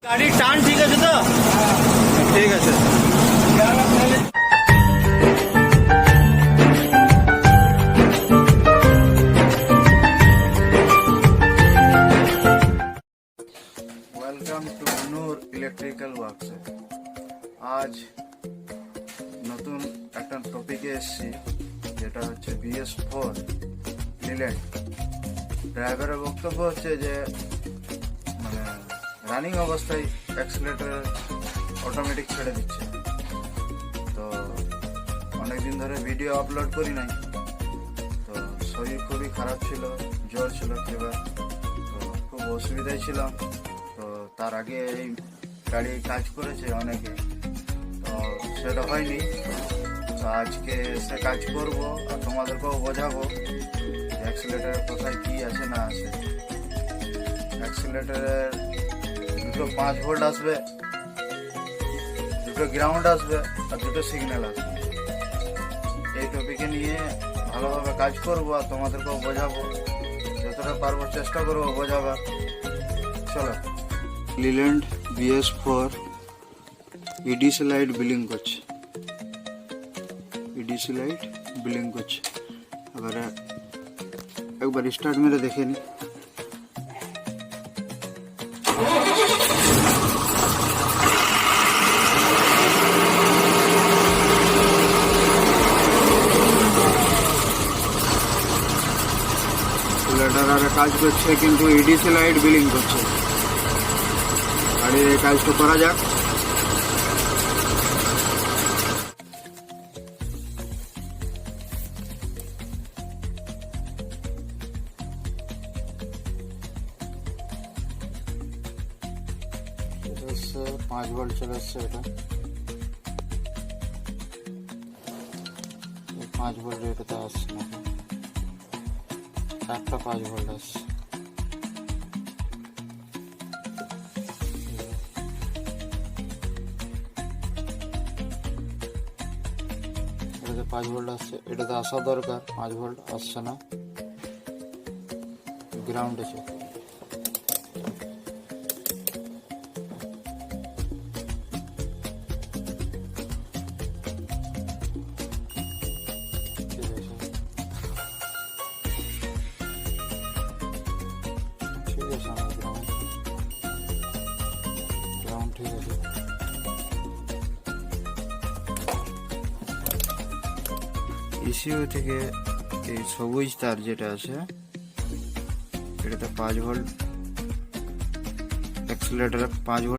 গাড়ির টান ঠিক আছে তো? ঠিক আছে। Welcome to Noor electrical workshop. আজ নতুন একটা টপিকে এসেছি, যেটা হচ্ছে BS4 লিল্যান্ড। ড্রাইভারের বক্তব্য হচ্ছে যে মানে রানিং অবস্থায় অ্যাক্সিলারেটর অটোমেটিক ছেড়ে দিচ্ছে। তো অনেকদিন ধরে ভিডিও আপলোড করি নাই, তো শরীর খুবই খারাপ ছিল, জ্বর ছিল ফিভার, তো খুব অসুবিধায় ছিলাম। তো তার আগে এই গাড়ি কাজ করেছে অনেকে, তো সেটা হয়নি। তো আজকে সে কাজ করব আর তোমাদেরকেও বোঝাবো অ্যাক্সিলারেটর কোথায় কি আছে না আছে। অ্যাক্সিলারেটরের দুটো 5 ভোল্ট আসবে, দুটো গ্রাউন্ড আসবে আর দুটো সিগন্যাল আসবে। এই টপিকে নিয়ে ভালোভাবে কাজ করব আর তোমাদেরকেও বোঝাবো, যতটা পারবো চেষ্টা করবো বোঝাবার। চলো। Leyland BS4 EDC light billing করছে, ইডিসি লাইট বিলিং করছে। এবারে একবার স্টার্ট মেরে দেখে নি। লেটার কাজ করছে কিন্তু ইডিসি লাইট বিলিং করছে। গাড়ির এই কাজটা করা যাক। এটা হচ্ছে 5 ভোল্ট চলে এসছে। এটা 5 ভোল্ট এটাতে আসছে না, একটা 5 ভোল্ট আসছে। এটাতে 5 ভোল্ট আসছে, এটাতে আসা দরকার, 5 ভোল্ট আসছে না। গ্রাউন্ড আছে, ঠিক আছে আমার গ্রাউন্ড ঠিক আছে। ECU থেকে এই সবুজ তার যেটা আছে এটাতে 5 ভোল্ট, অ্যাক্সিলারেটরে 5 ভোল্ট